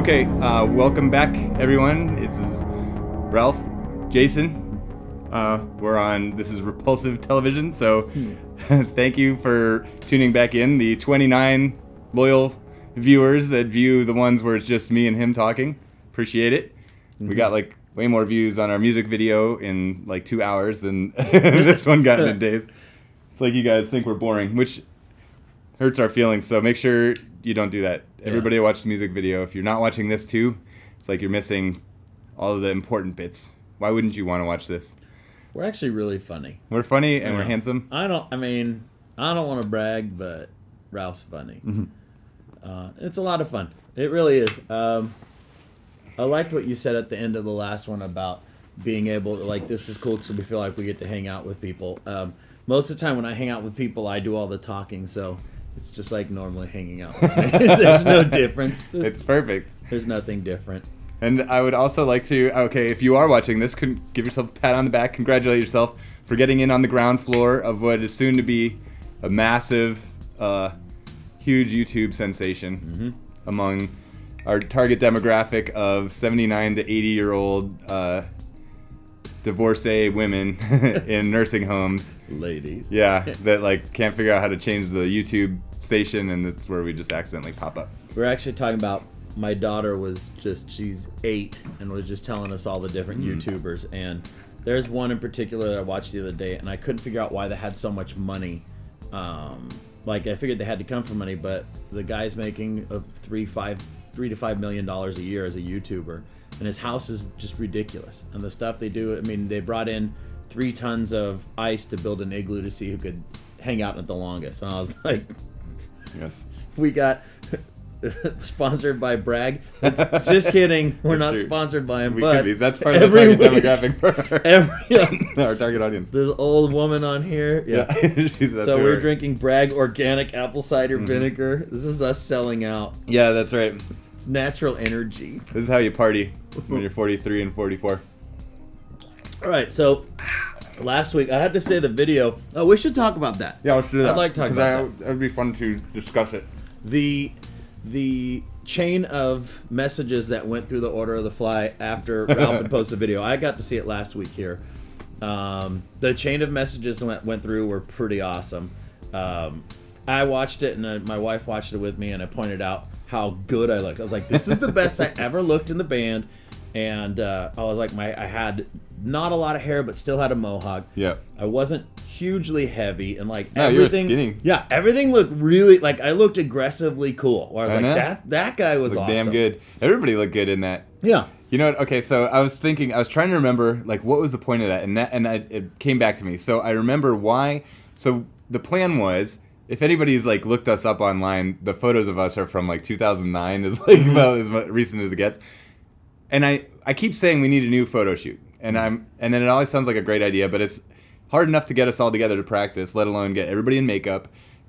Okay, welcome back, everyone. This is Ralph, Jason. This is Repulsive television, so thank you for tuning back in. The 29 loyal viewers that view the ones where it's just me and him talking. Appreciate it. We got like way more views on our music video in like 2 hours than this one got in days. It's like you guys think we're boring, which hurts our feelings, so make sure you don't do that. Everybody watch the music video. If you're not watching this too, it's like you're missing all of the important bits. Why wouldn't you want to watch this? We're actually really funny. We're funny and we're handsome. I don't want to brag, but Ralph's funny. It's a lot of fun. It really is. I liked what you said at the end of the last one about being able to, like, this is cool so we feel like we get to hang out with people. Most of the time when I hang out with people, I do all the talking, so it's just like normally hanging out with me. There's no difference. It's perfect. There's nothing different. And I would also like to, if you are watching this, give yourself a pat on the back, congratulate yourself for getting in on the ground floor of what is soon to be a massive, huge YouTube sensation among our target demographic of 79 to 80-year-old divorcee women in nursing homes. Ladies. Yeah, that like can't figure out how to change the YouTube station, and that's where we just accidentally pop up. We're actually talking about, my daughter she's 8 and was just telling us all the different YouTubers, and there's one in particular that I watched the other day, and I couldn't figure out why they had so much money. Like, I figured they had to come from money, but the guy's making $3 to $5 million a year as a YouTuber, and his house is just ridiculous. And the stuff they do, I mean, they brought in 3 tons of ice to build an igloo to see who could hang out in it the longest. And I was like, yes, we got sponsored by Bragg. Just kidding. We're not sponsored by him, but that's part of the target demographic for our target audience. This old woman on here. Yeah. So we're drinking Bragg organic apple cider vinegar. This is us selling out. Yeah, that's right. It's natural energy. This is how you party when you're 43 and 44. All right, so last week I had to say the video. Oh, we should talk about that. Yeah, let's do that. I'd like to talk about that. It would be fun to discuss it. The chain of messages that went through the order of the fly after Ralph had posted the video. I got to see it last week here. The chain of messages that went through were pretty awesome. I watched it, and my wife watched it with me, and I pointed out how good I looked. I was like, this is the best I ever looked in the band. And I was like, I had not a lot of hair, but still had a mohawk. Yeah. I wasn't hugely heavy, and like no, everything. You were skinny. Yeah, everything looked really, like, I looked aggressively cool. Where I was like, that guy was awesome. Damn good. Everybody looked good in that. Yeah. You know what? Okay, so I was trying to remember, like, what was the point of that, and it came back to me. So I remember why. So the plan was, if anybody's like looked us up online, the photos of us are from like 2009, is like about as recent as it gets. And I keep saying we need a new photo shoot, and then it always sounds like a great idea, but it's hard enough to get us all together to practice, let alone get everybody in makeup,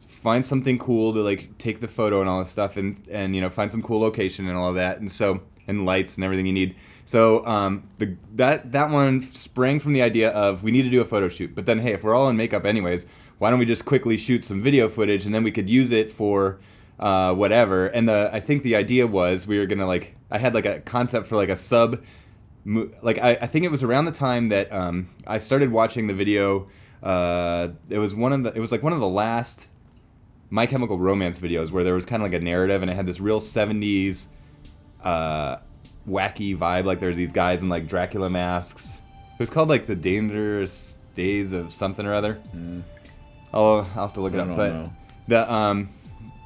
find something cool to like take the photo and all this stuff, and you know, find some cool location and all of that, and lights and everything you need. So that one sprang from the idea of we need to do a photo shoot, but then hey, if we're all in makeup anyways, why don't we just quickly shoot some video footage, and then we could use it for whatever. And I think the idea was we were gonna, like, I had like a concept for like a sub, like I think it was around the time that I started watching the video. It was like one of the last My Chemical Romance videos where there was kind of like a narrative, and it had this real 70s wacky vibe. Like there's these guys in like Dracula masks. It was called like The Dangerous Days of something or other. I'll have to look it up.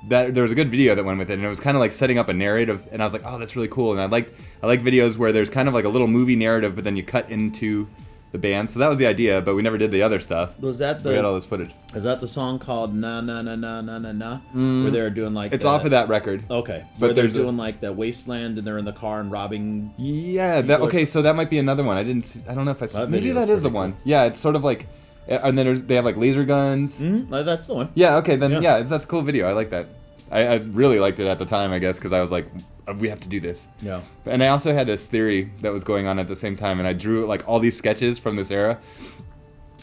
But there was a good video that went with it, and it was kind of like setting up a narrative, and I was like, oh, that's really cool. And I like videos where there's kind of like a little movie narrative, but then you cut into the band. So that was the idea, but we never did the other stuff. We got all this footage. Is that the song called Na Na Na Na Na Na Na? Where they're doing like it's off of that record. Okay. But they're doing like the wasteland, and they're in the car and robbing. Yeah. So that might be another one. I don't know if I saw. Maybe that is the one. Yeah. It's sort of like. And then they have like laser guns. That's the one. Yeah, okay, then that's a cool video. I like that. I really liked it at the time, I guess, because I was like, we have to do this. Yeah. And I also had this theory that was going on at the same time, and I drew like all these sketches from this era.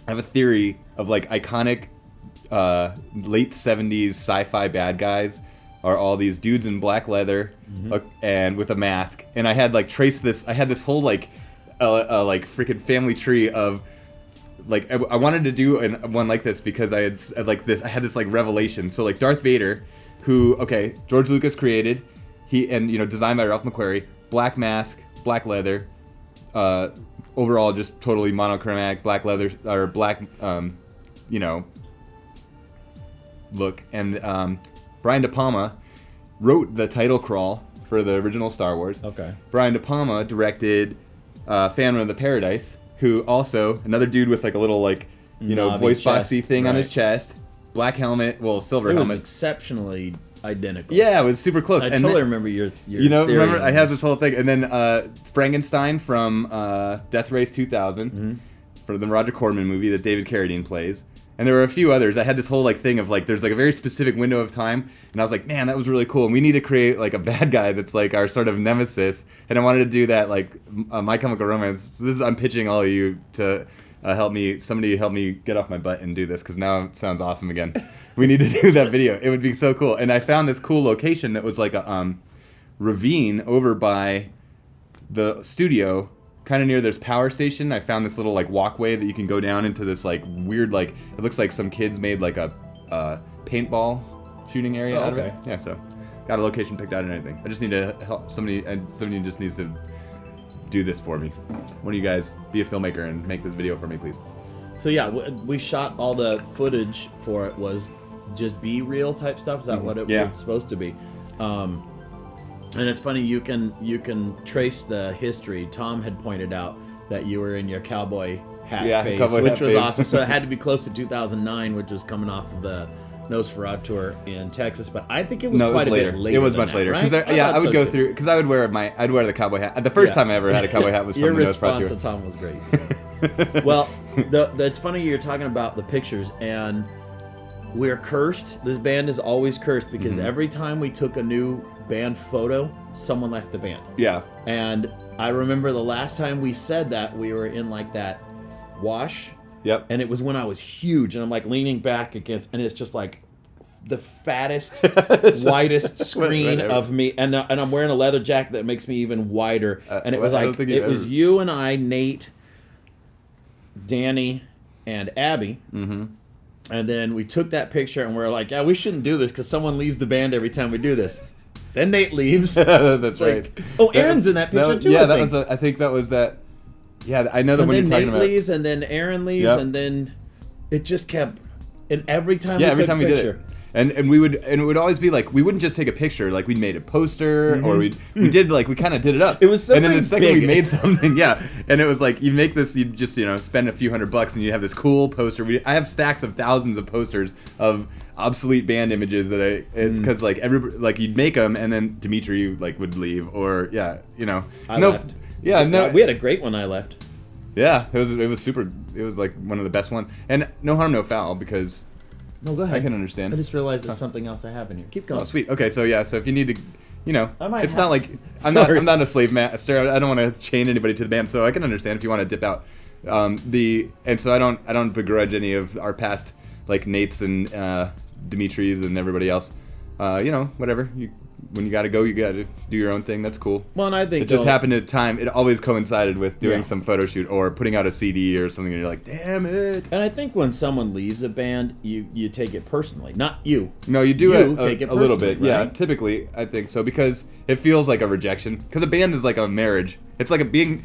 I have a theory of like iconic late 70s sci-fi bad guys are all these dudes in black leather and with a mask. And I had like traced this. I had this whole like freaking family tree of like I wanted to do one like this because I had this like revelation. So like Darth Vader, who George Lucas created, designed by Ralph McQuarrie, black mask, black leather, overall just totally monochromatic black leather or black look. And Brian De Palma wrote the title crawl for the original Star Wars. Okay. Brian De Palma directed Phantom of the Paradise, who also another dude with like a little like voice boxy thing on his chest, black helmet, silver helmet. It was exceptionally identical. Yeah, it was super close. I totally remember your remember I had this whole thing, and then Frankenstein from Death Race 2000 for the Roger Corman movie that David Carradine plays. And there were a few others. I had this whole like thing of like there's like a very specific window of time, and I was like, man, that was really cool. And we need to create like a bad guy that's like our sort of nemesis. And I wanted to do that like My Chemical Romance. I'm pitching all of you to help me. Somebody help me get off my butt and do this because now it sounds awesome again. We need to do that video. It would be so cool. And I found this cool location that was like a ravine over by the studio. Kind of near this power station. I found this little like walkway that you can go down into this like weird like it looks like some kids made like a paintball shooting area out of it. Yeah, so got a location picked out and everything. I just need to help somebody just needs to do this for me. One of you guys be a filmmaker and make this video for me, please. So yeah, we shot all the footage for it was just B-reel type stuff. Is that what it was supposed to be? And it's funny, you can trace the history. Tom had pointed out that you were in your cowboy hat phase, which was awesome. So it had to be close to 2009, which was coming off of the Nosferatu tour in Texas. But I think it was quite a bit later. It was much later. Right? I would go through because I'd wear the cowboy hat. The first time I ever had a cowboy hat was from the Nosferatu tour. Your response to Tom was great. Well, it's funny you're talking about the pictures, and we're cursed. This band is always cursed because every time we took a new band photo, someone left the band. Yeah. And I remember the last time we said that, we were in like that wash. Yep. And it was when I was huge, and I'm like leaning back against, and it's just like the fattest, widest screen of me, and I'm wearing a leather jacket that makes me even wider. And it was like it was you and I, Nate, Danny, and Abby. Mm-hmm. And then we took that picture, and we're like, yeah, we shouldn't do this because someone leaves the band every time we do this. Then Nate leaves. That's right. Oh, Aaron's in that picture too. Yeah, I think that was that. Yeah, I know the one you're talking about. And then Nate leaves, and then Aaron leaves, and then it just kept. And every time we took a picture, did it. And it would always be like we wouldn't just take a picture, like we made a poster or we kind of did it up. It was something. And then the second big. we made something, and it was like you make this, you just spend a few $100 and you have this cool poster. I have stacks of thousands of posters of obsolete band images that it's because like everybody like you'd make them and then Dimitri like would leave or I left. Yeah, no, we had a great one. I left. Yeah, it was super. It was like one of the best ones, and no harm, no foul because. No, go ahead. I can understand. I just realized there's something else I have in here. Keep going. Oh, sweet. Okay, so if you need to, it's not like I'm not a slave master. I don't want to chain anybody to the band, so I can understand if you want to dip out. And so I don't begrudge any of our past like Nates and Dimitris and everybody else. Whatever. When you gotta go, you gotta do your own thing. That's cool. Well, and I think it just happened at a time. It always coincided with doing some photo shoot or putting out a CD or something, and you're like, damn it. And I think when someone leaves a band, you take it personally. Not you. No, you do take it a little bit. Right? Yeah, typically I think so because it feels like a rejection. Because a band is like a marriage. It's like being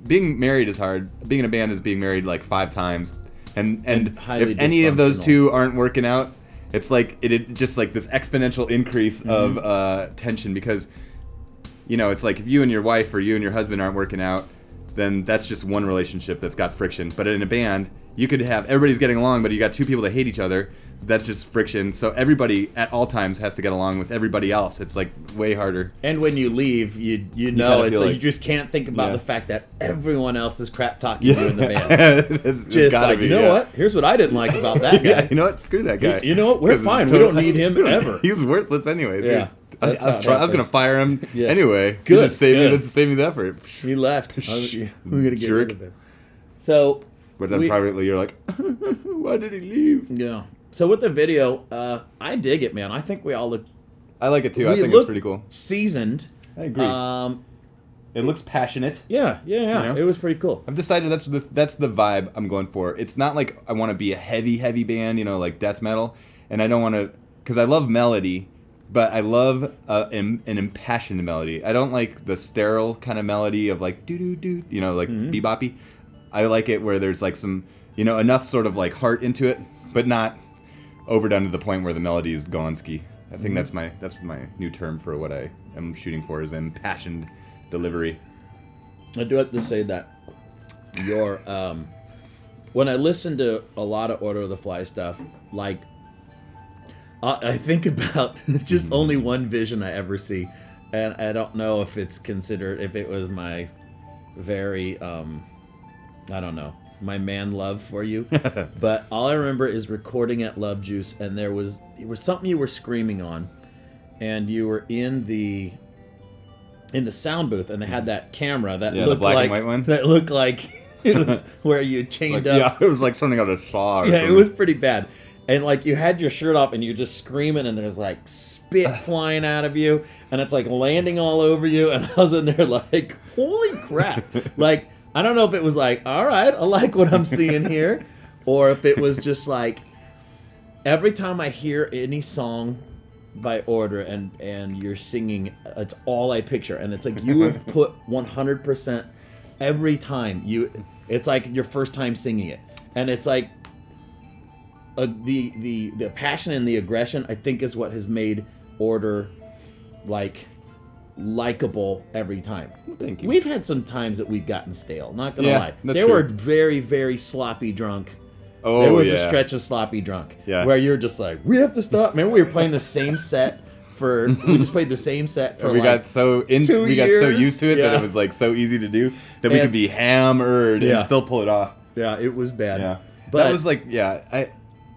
married is hard. Being in a band is being married like 5 times, and if any of those two aren't working out. It's like it just like this exponential increase of tension because, it's like if you and your wife or you and your husband aren't working out, then that's just one relationship that's got friction. But in a band, you could have everybody's getting along, but you got 2 people that hate each other. That's just friction. So everybody at all times has to get along with everybody else. It's like way harder. And when you leave, you know it's like you just can't think about the fact that everyone else is crap talking you in the band. Just like what? Here's what I didn't like about that guy. Yeah, you know what? Screw that guy. You know what? We're fine. We don't need him ever. He's worthless anyways. Yeah. I was gonna fire him anyway. Good. Just save me the effort. He left. We're gonna get rid of him. So. But then privately, you're like, why did he leave? Yeah. So with the video, I dig it, man. I think we all look I like it too. I We think it's look pretty cool. seasoned. I agree. It looks passionate. Yeah. You know? It was pretty cool. I've decided that's the vibe I'm going for. It's not like I want to be a heavy band, like death metal, and I don't want to, because I love melody, but I love an impassioned melody. I don't like the sterile kind of melody of like doo doo doo, like beboppy. I like it where there's like some, enough sort of like heart into it, but not overdone to the point where the melody is gonski. I think that's my new term for what I am shooting for, is impassioned delivery. I do have to say that your when I listen to a lot of Order of the Fly stuff, like I think about just only one vision I ever see, and I don't know if it's considered, if it was my very I don't know, my man love for you, but all I remember is recording at Love Juice, and it was something you were screaming on, and you were in the sound booth, and they had that camera that looked the black like and white one. that looked like it was where you chained Like, up. yeah, it was like something out of Saw. Yeah, it was pretty bad. And like you had your shirt off and you're just screaming, and there's like spit flying out of you, and it's like landing all over you, and I was in there like, holy crap. Like, I don't know if it was like, all right, I like what I'm seeing here, or if it was just like, every time I hear any song by Order and you're singing, it's all I picture, and it's like you have put 100% every time it's like your first time singing it, and it's like the passion and the aggression, I think, is what has made Order like likable every time. Thank you. We've had some times that we've gotten stale, not gonna Yeah, lie. that's They true. were very, very sloppy drunk. Oh, There was yeah. a stretch of sloppy drunk, Yeah. where you're just like, we have to stop. Remember, we were playing the same set we just played the same set for we like got so 2 got so years. used to it that Yeah. it was like so easy to do that we And- could be hammered Yeah. and still pull it off. Yeah, it was bad. Yeah, But that was like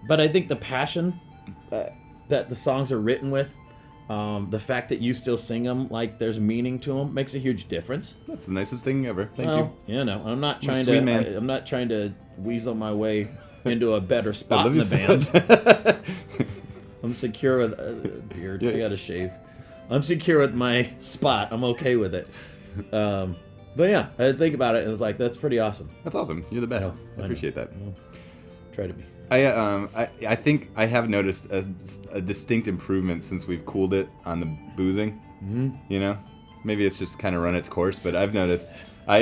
But I think the passion that the songs are written with, the fact that you still sing them like there's meaning to them, makes a huge difference. that's the nicest thing ever. Thank you. I'm not trying sweet to. man. I'm not trying to weasel my way into a better spot love in you the so band. much. I'm secure with beard. Yeah. I gotta shave. I'm secure with my spot. I'm okay with it. But yeah, I think about it and it's like, that's pretty awesome. That's awesome. You're the best. I I know. appreciate that. Try to be. I think I have noticed a distinct improvement since we've cooled it on the boozing. Mm-hmm. Maybe it's just kind of run its course, but I've noticed I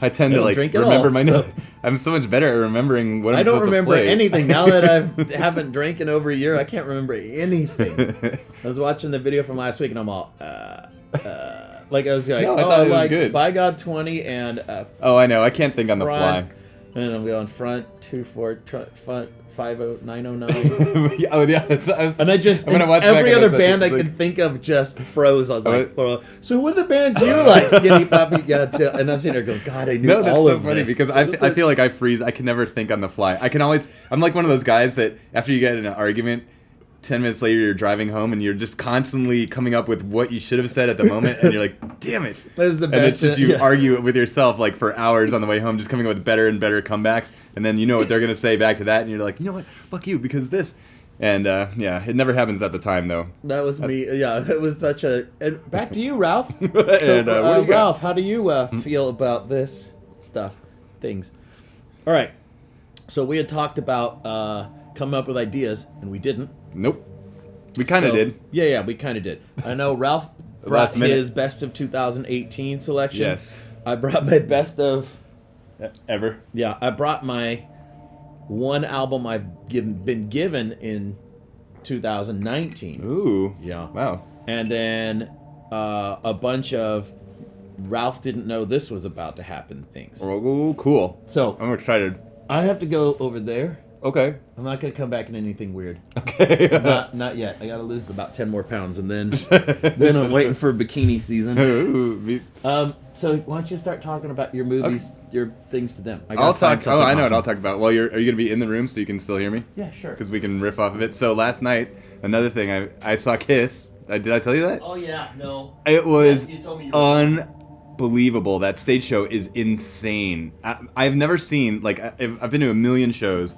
I tend to don't like drink at remember all, my so- notes. I'm so much better at remembering what I'm I don't supposed remember to play. anything now that I haven't drank in over a year. I can't remember anything. I was watching the video from last week and I'm all like I was like, No, I oh, thought I it was liked good. By God 20 and Oh, I know. I can't think on the front, fly. and I'm going front 2-4 front 50909. Oh yeah, And I just, I'm gonna watch every back on other this, band I like- could think of just froze. I was like, Oh, so what are the bands you like? Skinny Puppy, yeah, and I'm sitting there going, God, I knew No, that's all so of funny this. because I feel like I freeze. I can never think on the fly. I'm like one of those guys that after you get in an argument, 10 minutes later you're driving home and you're just constantly coming up with what you should have said at the moment and you're like, damn it. This is the And it's best, just you yeah. argue with yourself like for hours on the way home, just coming up with better and better comebacks. And then you know what they're going to say back to that and you're like, you know what, fuck you because this. And yeah, it never happens at the time though. That was me. Yeah, it was such a. And back to you, Ralph. And, what do you got? Ralph, how do you feel about this stuff, things? All right. So we had talked about coming up with ideas, and we didn't. Nope. We kind of So- did. Yeah, we kind of did. I know Ralph brought Last minute. his best of 2018 selection. Yes. I brought my best of. Ever. Yeah, I brought my one album I've been given in 2019. Ooh. Yeah. Wow. And then a bunch of Ralph didn't know this was about to happen things. Oh, cool. So I'm excited. I have to go over there. Okay. I'm not gonna come back in anything weird. Okay. Not yet. I gotta lose about 10 more pounds, and then I'm waiting for bikini season. Ooh, So why don't you start talking about your movies, your things to them? I gotta I'll find talk. Oh, something I know what awesome. I'll talk about. Well, are you going to be in the room so you can still hear me? Yeah, sure. Because we can riff off of it. So last night, another thing, I saw Kiss. Did I tell you that? Oh yeah, no. It was Yes, you told me you were- unbelievable. That stage show is insane. I've never seen, like, I've been to a million shows,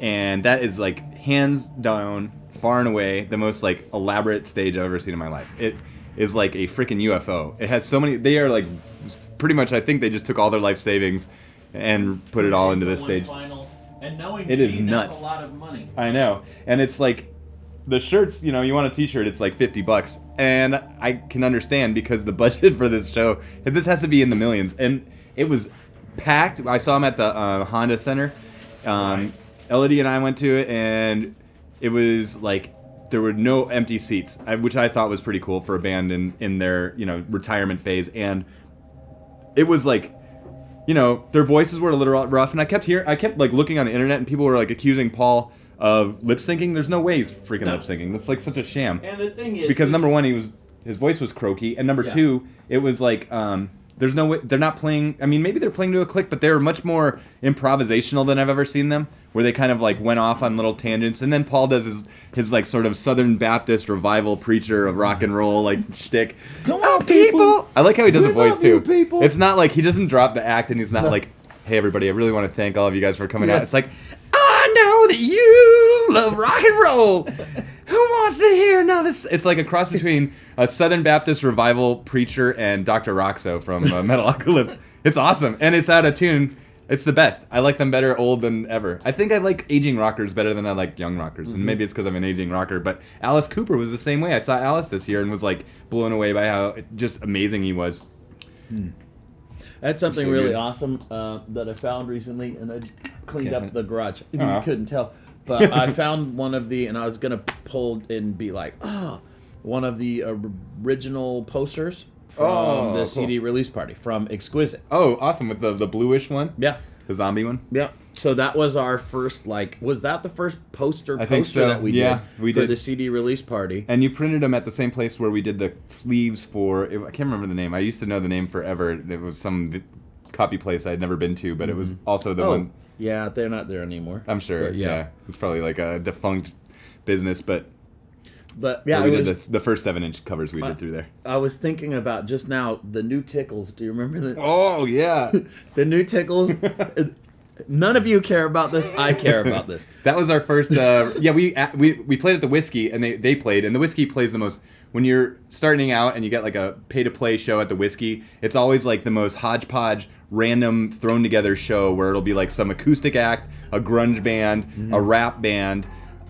and that is, like, hands down far and away the most like elaborate stage I've ever seen in my life. It is like a freaking UFO. It has so many. They are like pretty much. I think they just took all their life savings and put it all into this stage. And knowing it is nuts. That's a lot of money. I know, and it's like the shirts. You know, you want a T-shirt, it's like $50, and I can understand because the budget for this show, this has to be in the millions, and it was packed. I saw them at the Honda Center. Elodie and I went to it, and it was like there were no empty seats, which I thought was pretty cool for a band in their retirement phase, and it was like. Their voices were a little rough, and I kept like looking on the internet, and people were like accusing Paul of lip syncing. There's no way he's freaking lip syncing. That's like such a sham. And the thing is, because number one, his voice was croaky, and number two, it was like there's no way they're not playing. I mean, maybe they're playing to a click, but they were much more improvisational than I've ever seen them, where they kind of like went off on little tangents, and then Paul does his like sort of Southern Baptist revival preacher of rock and roll like shtick. Come on, people! I like how he does a voice too. People. It's not like he doesn't drop the act, and he's not like, "Hey everybody, I really want to thank all of you guys for coming out." It's like, I know that you love rock and roll. Who wants to hear now this? It's like a cross between a Southern Baptist revival preacher and Dr. Roxo from Metalocalypse. It's awesome, and it's out of tune. It's the best. I like them better old than ever. I think I like aging rockers better than I like young rockers, and maybe it's because I'm an aging rocker, but Alice Cooper was the same way. I saw Alice this year and was like blown away by how just amazing he was. That's something So really good. awesome that I found recently, and I cleaned up the garage. You Aw. couldn't tell. But I found one of the, and I was going to pull and be like, one of the original posters from the CD release party from Exquisite. Oh, awesome, with the bluish one? Yeah. The zombie one? Yeah. So that was our first, was that the first poster I think so. that we Yeah, did we for did. the CD release party? And you printed them at the same place where we did the sleeves for, I can't remember the name. I used to know the name forever. It was some copy place I'd never been to, but it was also the one. Yeah, they're not there anymore. I'm sure. But yeah. It's probably like a defunct business, but yeah, we did the first 7-inch covers we did through there. I was thinking about just now the new Tickles. Do you remember the Oh, yeah. the new Tickles? None of you care about this. I care about this. That was our first. We played at the Whiskey, and they played, and the Whiskey plays the most. When you're starting out and you get like a pay-to-play show at the Whiskey, it's always like the most hodgepodge, random, thrown-together show where it'll be like some acoustic act, a grunge band, a rap band,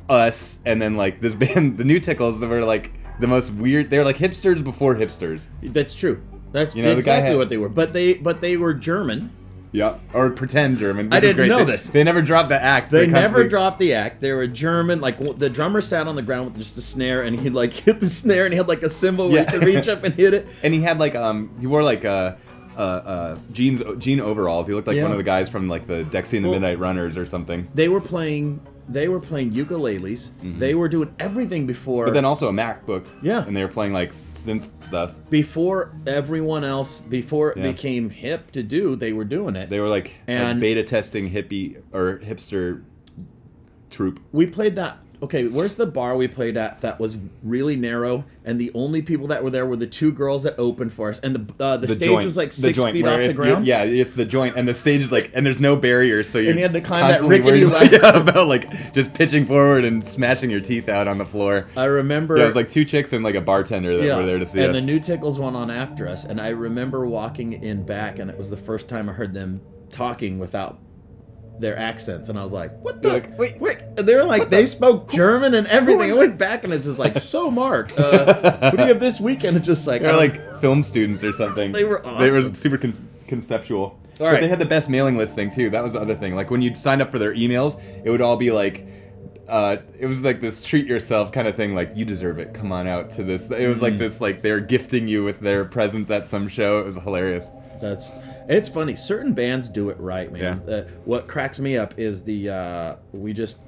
us, and then like this band, the New Tickles, that were like the most weird. They're like hipsters before hipsters. That's true. That's the guy exactly had- what they were. But they were German. Yeah, or pretend German. I This is didn't great. know They- this. They never dropped the act. They never constantly- dropped the act. They were German. Like the drummer sat on the ground with just a snare, and he'd like hit the snare, and he had like a cymbal where he could reach up and hit it. And he had like he wore like jean overalls. He looked like one of the guys from like the Dexy and the Midnight Runners or something. They were playing ukuleles. They were doing everything before. But then also a MacBook. Yeah. And they were playing like synth stuff. Before everyone else, before it became hip to do, they were doing it. They were like a beta testing hippie or hipster troupe. We played that. Okay, where's the bar we played at that was really narrow, and the only people that were there were the two girls that opened for us, and the stage joint. was like The 6 joint, feet where off the if ground. Yeah, it's the joint, and the stage is like, and there's no barriers, so you're And you had to climb that constantly rickety worried ladder. about like just pitching forward and smashing your teeth out on the floor. I remember. Yeah, it was like two chicks and like a bartender that were there to see us. And the New Tickles went on after us, and I remember walking in back, and it was the first time I heard them talking without their accents, and I was like, "What the? Like, wait!" And they were like, they spoke German and everything. I went back, and it's just like, "So, Mark, what do you have this weekend?" It's just like, They're like film students or something. They were They were awesome. super conceptual. All But right. they had the best mailing list thing too. That was the other thing. Like when you signed up for their emails, it would all be like, it was like this treat yourself kind of thing. Like you deserve it. Come on out to this. It was like this. Like they're gifting you with their presence at some show. It was hilarious. It's funny. Certain bands do it right, man. Yeah. What cracks me up is we just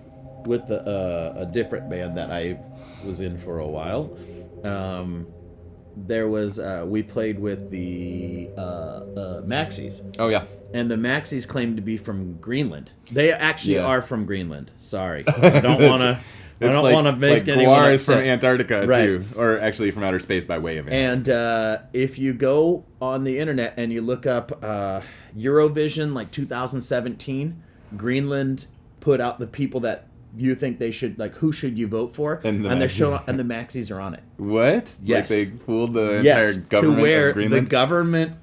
with a different band that I was in for a while. There was we played with the Maxis, Oh yeah. and the Maxis claimed to be from Greenland. They actually Yeah. are from Greenland. Sorry, I don't want to. I It's don't like, want to make like anyone Guar is from upset. Antarctica Right. too, or actually from outer space by way of it. And if you go on the internet and you look up Eurovision like 2017, Greenland put out the people that you think they should, like, who should you vote for? And they're showing, and the Maxis are on it. What? Yes. Like they fooled the entire government to where of Greenland? the government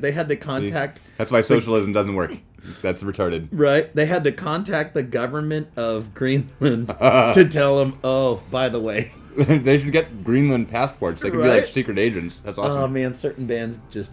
they had to contact. See, that's why socialism doesn't work. That's retarded. Right? They had to contact the government of Greenland to tell them, oh, by the way. They should get Greenland passports. They could be like secret agents. That's awesome. Oh, man, certain bands just...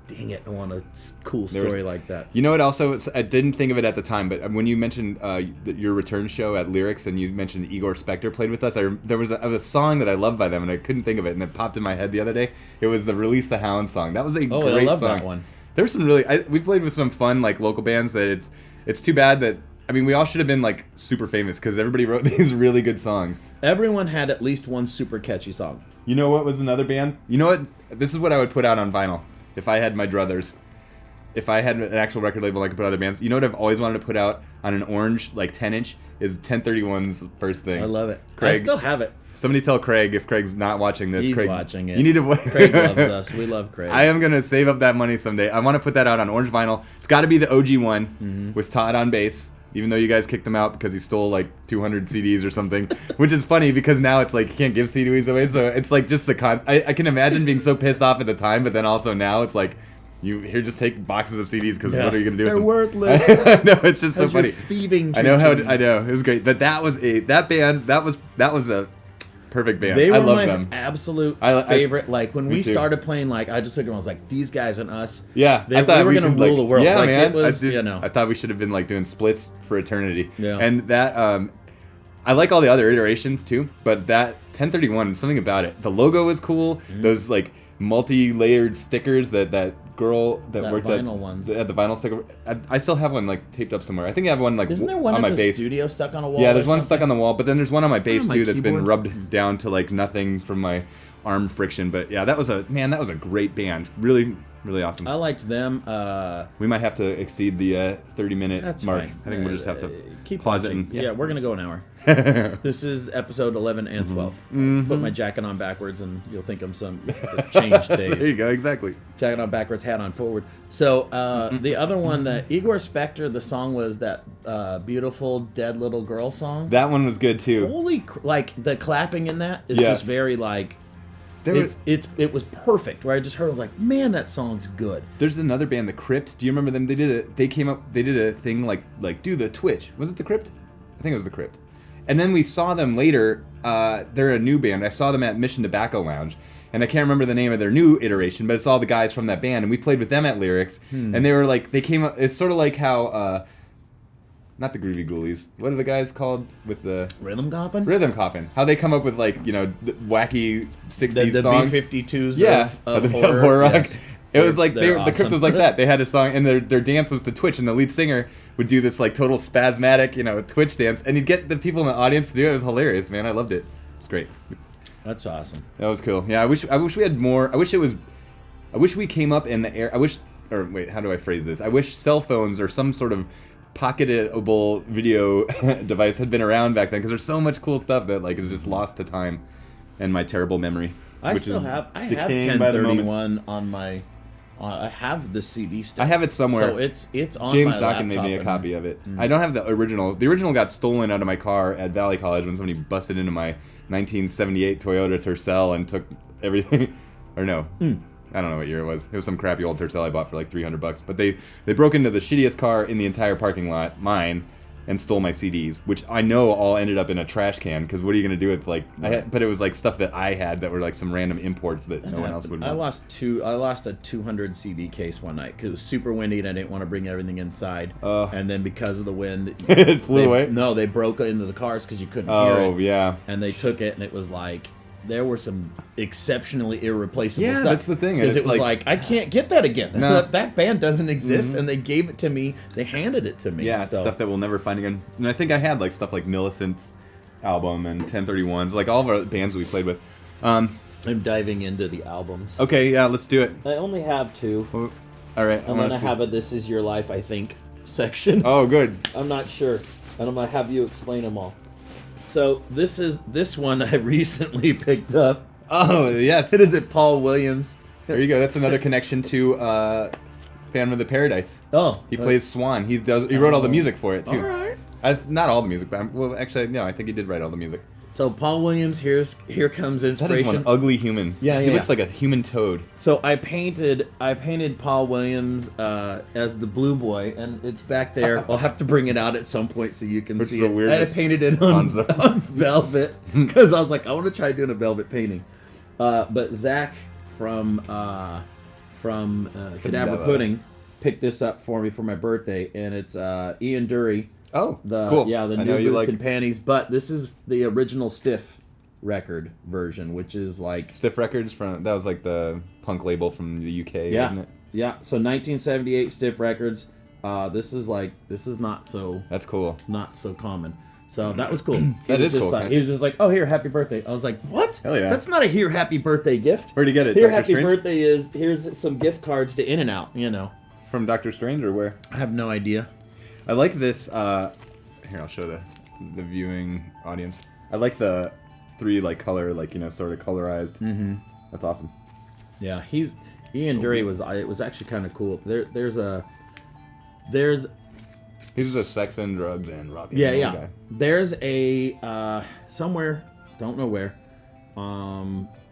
dang it, I want a cool story like that. You know what also, I didn't think of it at the time, but when you mentioned your return show at Lyrics and you mentioned Igor Spector played with us, there was a song that I loved by them and I couldn't think of it and it popped in my head the other day. It was the Release the Hound song. That was a great song. I love that one. There's some really, we played with some fun like local bands that it's too bad that, I mean, we all should have been like super famous because everybody wrote these really good songs. Everyone had at least one super catchy song. You know what was another band? You know what? This is what I would put out on vinyl. If I had my druthers, if I had an actual record label I could put other bands, you know what I've always wanted to put out on an orange, like 10-inch, is 1031's first thing. I love it. Craig, I still have it. Somebody tell Craig, if Craig's not watching this. He's Craig, watching it. You need to. Craig loves us. We love Craig. I am going to save up that money someday. I want to put that out on orange vinyl. It's got to be the OG one with Todd on bass. Even though you guys kicked him out because he stole like 200 CDs or something, which is funny because now it's like you can't give CDs away. So it's like just I can imagine being so pissed off at the time, but then also now it's like, just take boxes of CDs because what are you gonna do? They're with them? worthless. No, it's just so funny. Thieving. I know it was great, but that band that was a perfect band. They were I love my them. absolute favorite. Like when we started playing, like I just looked at them, I was like, these guys and us. Yeah, we were gonna rule the world. Yeah, like, man. It was, I thought we should have been like doing splits for eternity. Yeah. And that I like all the other iterations too, but that 1031, something about it. The logo is cool. Those like multi-layered stickers that girl that worked vinyl ones. The vinyl sticker. I still have one like taped up somewhere. I think I have one like Isn't there one on my in the bass studio stuck on a wall? Yeah, there's one stuck on the wall, but then there's one on my bass my too that's been keyboard. rubbed down to like nothing from my arm friction. But yeah, that was a great band. Really, really awesome. I liked them. We might have to exceed the 30-minute That's mark. fine. I think we'll just have to keep pause watching. it. Yeah, we're gonna go an hour. This is episode 11 and 12. Put my jacket on backwards, and you'll think I'm some changed days. There you go, exactly. Jacket on backwards, hat on forward. So the other one, the Igor Spector, the song was that beautiful dead little girl song. That one was good too. Like the clapping in that is Yes. just very like. It was perfect. Where I just heard, I was like, man, that song's good. There's another band, The Crypt. Do you remember them? They did a thing like do the Twitch. Was it The Crypt? I think it was The Crypt. And then we saw them later. They're a new band. I saw them at Mission Tobacco Lounge. And I can't remember the name of their new iteration, but it's all the guys from that band. And we played with them at Lyrics. And they were like, they came up, it's sort of like how, not the Groovy Ghoulies. What are the guys called with the... Rhythm Coppin'? Rhythm Coppin'. How they come up with like, the wacky 60s the songs. B-52s of horror rock. Yes. It was like They're the awesome. Crypt was like that. They had a song, and their dance was the Twitch, and the lead singer would do this like total spasmatic, Twitch dance, and he'd get the people in the audience to do it. It was hilarious, man. I loved it. It's great. That's awesome. That was cool. Yeah, I wish we had more. I wish we came up in the air. How do I phrase this? I wish cell phones or some sort of pocketable video device had been around back then, because there's so much cool stuff that like is just lost to time and my terrible memory. I have decaying by the moment. 1031 on my. I have the CD still. I have it somewhere. So it's on James my Dockin made me a copy of it. I don't have the original. The original got stolen out of my car at Valley College when somebody busted into my 1978 Toyota Tercel and took everything. Or no. I don't know what year it was. It was some crappy old Tercel I bought for like $300. But they broke into the shittiest car in the entire parking lot, mine, and stole my CDs, which I know all ended up in a trash can, because what are you going to do with like... but it was like stuff that I had that were like some random imports that no one else would want. I lost a 200 CD case one night because it was super windy and I didn't want to bring everything inside. And then because of the wind... it flew away? No, they broke into the cars because you couldn't hear it. Oh, yeah. And they took it, and it was like... There were some exceptionally irreplaceable stuff. Yeah, that's the thing. Because it was like, I can't get that again. No. That band doesn't exist, and they gave it to me. They handed it to me. Yeah, it's stuff that we'll never find again. And I think I had like stuff like Millicent's album and 1031s, like all of our bands we played with. I'm diving into the albums. Okay, yeah, let's do it. I only have two. All right. I'm going to have a This Is Your Life, I think, section. Oh, good. I'm not sure. And I'm going to have you explain them all. So this one I recently picked up. Oh, yes. It is at Paul Williams. There you go. That's another connection to Phantom of the Paradise. Oh. He plays Swan. He wrote all the music for it, too. All right. Not all the music, but well, actually, no, I think he did write all the music. So Paul Williams, here comes inspiration. That is one ugly human. Yeah, he looks like a human toad. So I painted Paul Williams as the blue boy, and it's back there. I'll have to bring it out at some point so you can see it. And I painted it on velvet because I was like, I want to try doing a velvet painting. But Zach from Cadaver Pudding picked this up for me for my birthday, and it's Ian Dury. Oh, cool. Yeah, the new Boots and Panties. But this is the original Stiff record version, which is like Stiff Records that was like the punk label from the UK, isn't it? Yeah. So 1978 Stiff Records. This is not so. That's cool. Not so common. So that was cool. That is cool. He was just like, "Oh, here, happy birthday." I was like, "What? Hell yeah. That's not a here happy birthday gift." Where'd you get it? Here Dr. happy Strange? birthday here's some gift cards to In-N-Out. You know, from Doctor Strange or where? I have no idea. I like this. Here, I'll show the viewing audience. I like the 3 like color, like sort of colorized. Mm-hmm. That's awesome. Yeah, Ian Dury was. It was actually kind of cool. He's a sex and drugs and rock and roll guy. There's a somewhere, don't know where.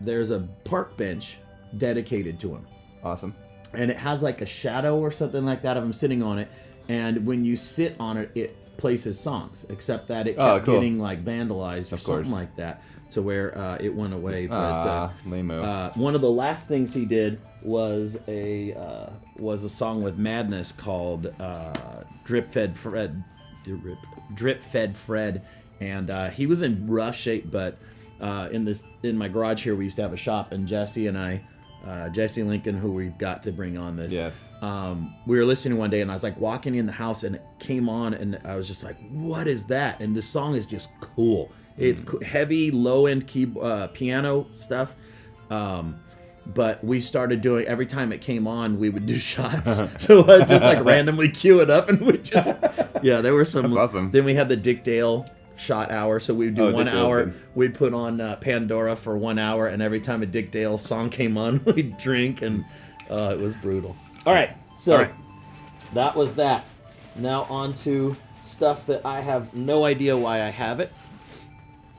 There's a park bench dedicated to him. Awesome. And it has like a shadow or something like that of him sitting on it. And when you sit on it, it plays his songs. Except that it kept getting like vandalized or something like that, to where it went away. But lame-o. one of the last things he did was a song with Madness called Drip Fed Fred, and he was in rough shape. But in my garage here, we used to have a shop, and Jesse and I. Jesse Lincoln, who we've got to bring on this. Yes. We were listening one day, and I was like walking in the house, and it came on, and I was just like, "What is that?" And this song is just cool. It's heavy, low-end piano stuff. But we started doing, every time it came on, we would do shots. So I just like randomly cue it up, and we just there were some. That's awesome. Then we had the Dick Dale shot hour, so we'd do 1 hour. Good. We'd put on Pandora for 1 hour, and every time a Dick Dale song came on, we'd drink, and it was brutal. All right, so that was that. Now on to stuff that I have no idea why I have it.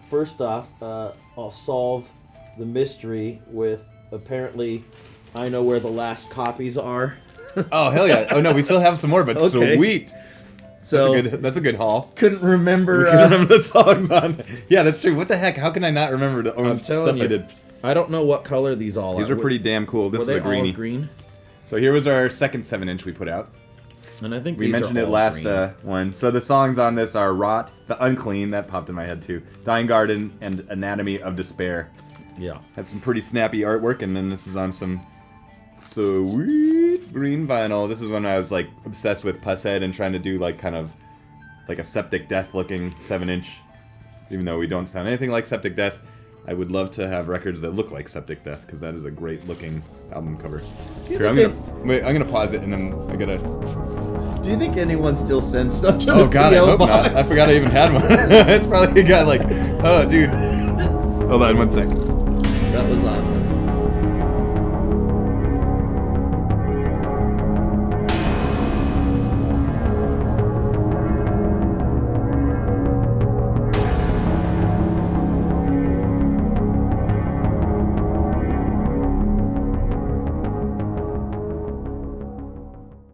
First off, I'll solve the mystery with, apparently, I know where the last copies are. Oh, hell yeah. Oh, no, we still have some more, but sweet. So that's a good haul. Couldn't remember. Remember the songs on. Yeah, that's true. What the heck? How can I not remember the stuff I did? I don't know what color these all are. These are pretty damn cool. This is a greenie. All green? So here was our second 7-inch we put out. And I think we mentioned it last one. So the songs on this are Rot, The Unclean, that popped in my head too, Dying Garden, and Anatomy of Despair. Yeah. Had some pretty snappy artwork, and then this is on some sweet green vinyl. This is when I was like obsessed with Pushead and trying to do like kind of like a Septic Death looking 7-inch. Even though we don't sound anything like Septic Death, I would love to have records that look like Septic Death, because that is a great looking album cover. Here, I'm gonna pause it, and then I gotta. Do you think anyone still sends stuff to the Oh god, I PO hope box? not. I forgot I even had one. It's probably got like, oh dude. Hold on one sec. That was awesome.